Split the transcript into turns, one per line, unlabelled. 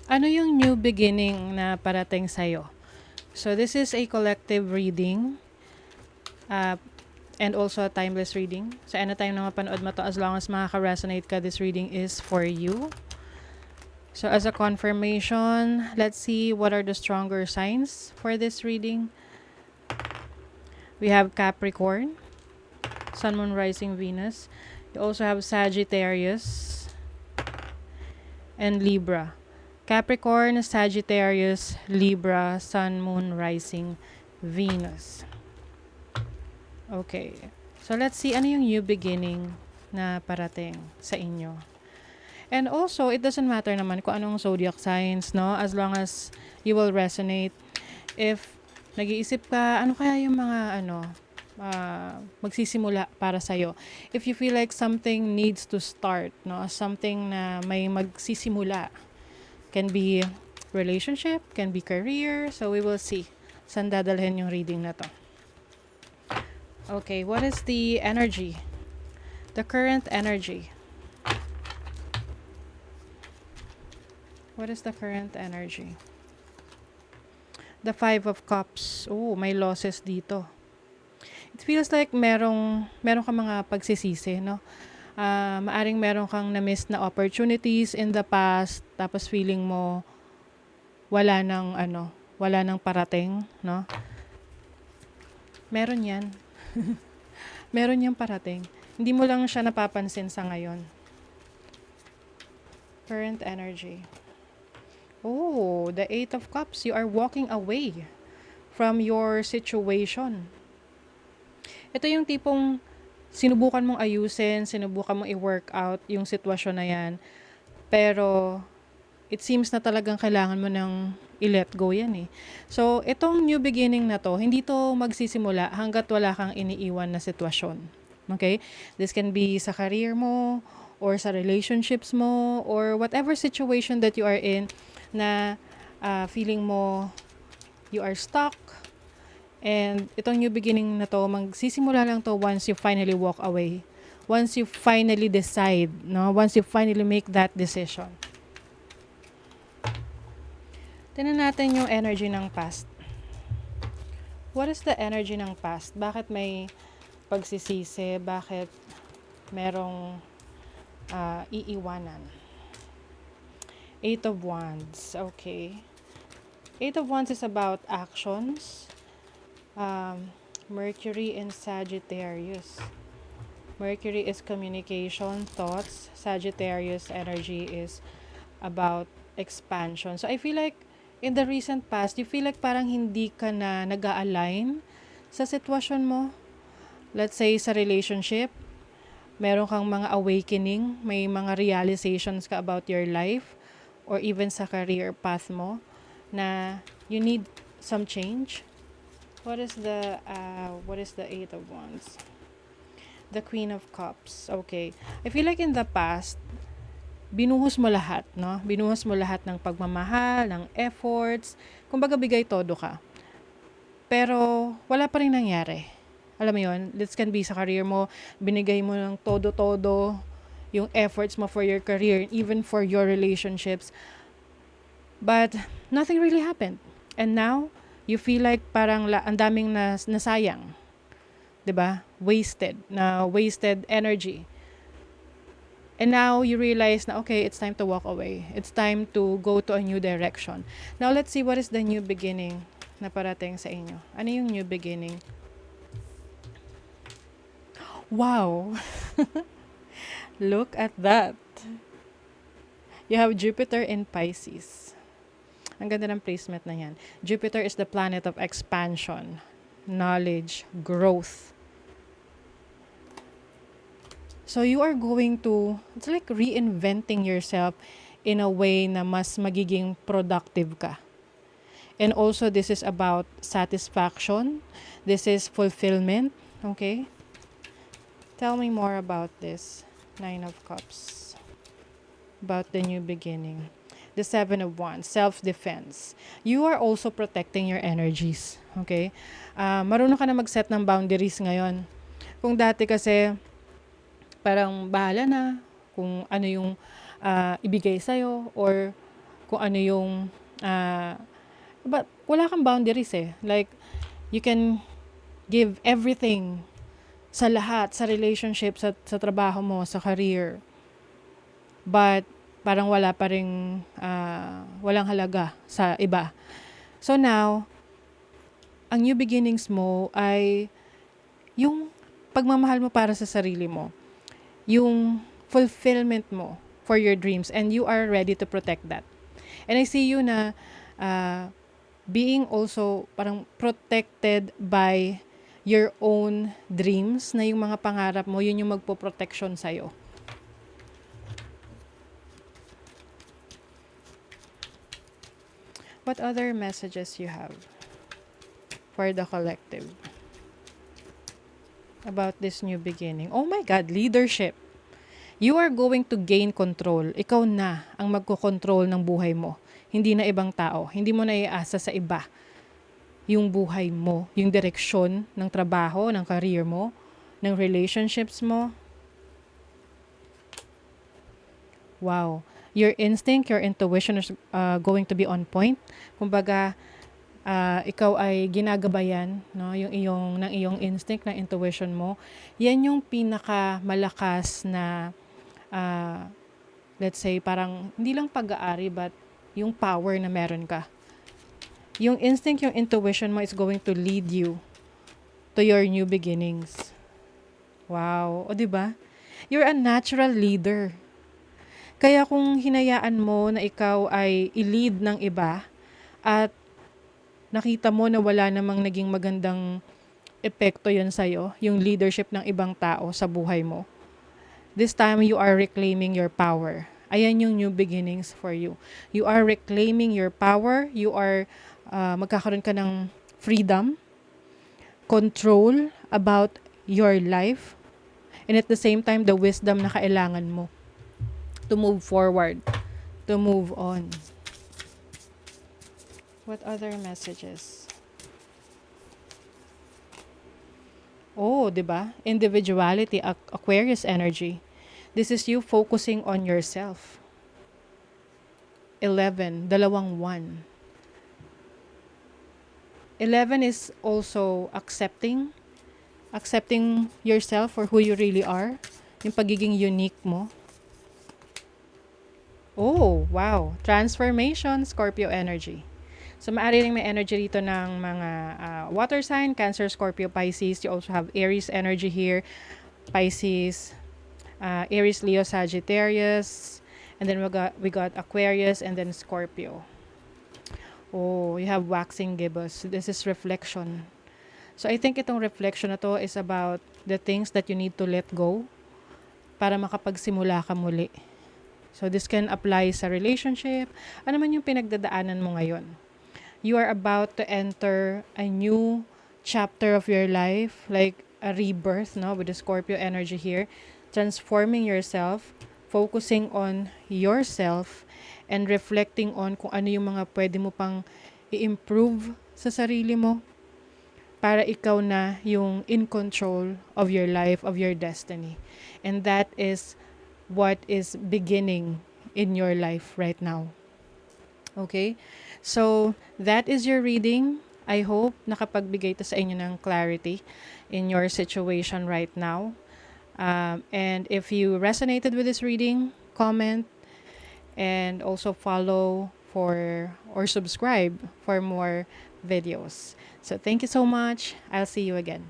Ano yung new beginning na parating sa'yo? So this is a collective reading uh, and also a timeless reading. So anytime na mapanood mo to, as long as makaka-resonate ka, this reading is for you. So as a confirmation, let's see what are the stronger signs for this reading. We have Capricorn, Sun, Moon, Rising, Venus. You also have Sagittarius and Libra. Capricorn, Sagittarius, Libra, Sun, Moon, Rising, Venus. Okay. So let's see ano yung new beginning na parating sa inyo. And also, it doesn't matter naman kung anong zodiac signs, no? As long as you will resonate. If nag-iisip ka, ano kaya yung mga magsisimula para sa'yo. If you feel like something needs to start, no? Something na may magsisimula. Can be relationship, can be career. So we will see saan dadalhin yung reading na to. Okay, what is the energy? The current energy. What is the current energy? The Five of Cups. Oh, may losses dito. It feels like merong ka mga pagsisisi, no? Maaring meron kang na-miss na opportunities in the past, tapos feeling mo wala nang parating, no? Meron yan. Meron yang parating. Hindi mo lang siya napapansin sa ngayon. Current energy. Oh, the Eight of Cups. You are walking away from your situation. Ito yung tipong sinubukan mong ayusin, sinubukan mong i-work out yung sitwasyon na yan. Pero, it seems na talagang kailangan mo nang i-let go yan eh. So, itong new beginning na to, hindi to magsisimula hanggat wala kang iniiwan na sitwasyon. Okay? This can be sa career mo, or sa relationships mo, or whatever situation that you are in, na feeling mo you are stuck. And itong new beginning na to, magsisimula lang to once you finally walk away. Once you finally decide, no? Once you finally make that decision. Tingnan natin yung energy ng past. What is the energy ng past? Bakit may pagsisisi? Bakit merong iiwanan? Eight of Wands. Okay. Eight of Wands is about actions. Mercury in Sagittarius. Mercury is communication, thoughts. Sagittarius energy is about expansion. So I feel like in the recent past, you feel like parang hindi ka na nag-a-align sa sitwasyon mo. Let's say sa relationship, meron kang mga awakening, may mga realizations ka about your life, or even sa career path mo, na you need some change. What is the Eight of Wands? The Queen of Cups. Okay. I feel like in the past, binuhos mo lahat, no? Binuhos mo lahat ng pagmamahal, ng efforts. Kumbaga bigay todo ka. Pero wala pa rin nangyari. Alam mo yun? This can be sa career mo, binigay mo ng todo-todo yung efforts mo for your career, even for your relationships. But nothing really happened. And now, you feel like parang ang daming nasayang. 'Di ba? Wasted energy. And now you realize na okay, it's time to walk away. It's time to go to a new direction. Now let's see what is the new beginning na parating sa inyo. Ano yung new beginning? Wow! Look at that. You have Jupiter in Pisces. Ang ganda ng placement na yan. Jupiter is the planet of expansion, knowledge, growth. So you are going to, it's like reinventing yourself in a way na mas magiging productive ka. And also this is about satisfaction. This is fulfillment. Okay? Tell me more about this. Nine of Cups. About the new beginning. The Seven of Wands. Self-defense. You are also protecting your energies. Okay? Marunong ka na mag-set ng boundaries ngayon. Kung dati kasi, parang bahala na kung ano yung ibigay sa'yo, or kung ano yung, ah, but wala kang boundaries eh. Like, you can give everything sa lahat, sa relationship, sa trabaho mo, sa career. But, parang wala pa ring, walang halaga sa iba. So now, ang new beginnings mo ay yung pagmamahal mo para sa sarili mo. Yung fulfillment mo for your dreams, and you are ready to protect that. And I see you na being also parang protected by your own dreams, na yung mga pangarap mo, yun yung magpo-protection sa'yo. What other messages you have for the collective about this new beginning? Oh my God, leadership. You are going to gain control. Ikaw na ang magkocontrol ng buhay mo. Hindi na ibang tao. Hindi mo na iasa sa iba yung buhay mo, yung direksyon ng trabaho, ng career mo, ng relationships mo. Wow. Your instinct, your intuition is going to be on point. Kumbaga, ikaw ay ginagabayan, no, ng iyong instinct, ng intuition mo. Yan yung pinaka malakas na let's say parang hindi lang pag-aari, but yung power na meron ka. Yung instinct, yung intuition mo is going to lead you to your new beginnings. Wow. O, diba? You're a natural leader. Kaya kung hinayaan mo na ikaw ay i-lead ng iba at nakita mo na wala namang naging magandang epekto yun sa'yo, yung leadership ng ibang tao sa buhay mo, this time you are reclaiming your power. Ayan yung new beginnings for you. You are reclaiming your power. You are magkakaroon ka ng freedom, control about your life, and at the same time, the wisdom na kailangan mo to move forward, to move on. What other messages? Oh, 'di ba? Individuality, Aquarius energy. This is you focusing on yourself. 11, dalawang 1. 11 is also accepting yourself for who you really are, yung pagiging unique mo. Oh, wow. Transformation, Scorpio energy. So, maaari rin may energy rito ng mga water sign, Cancer, Scorpio, Pisces. You also have Aries energy here, Pisces, Aries, Leo, Sagittarius, and then we got Aquarius, and then Scorpio. Oh, you have waxing gibbous. This is reflection. So, I think itong reflection na to is about the things that you need to let go para makapagsimula ka muli. So, this can apply sa relationship. Ano man yung pinagdadaanan mo ngayon. You are about to enter a new chapter of your life, like a rebirth, no, with the Scorpio energy here. Transforming yourself, focusing on yourself, and reflecting on kung ano yung mga pwede mo pang i-improve sa sarili mo para ikaw na yung in control of your life, of your destiny. And that is what is beginning in your life right now. Okay? So, that is your reading. I hope nakapagbigay ito sa inyo ng clarity in your situation right now. And if you resonated with this reading, comment and also follow for or subscribe for more videos. So, thank you so much. I'll see you again.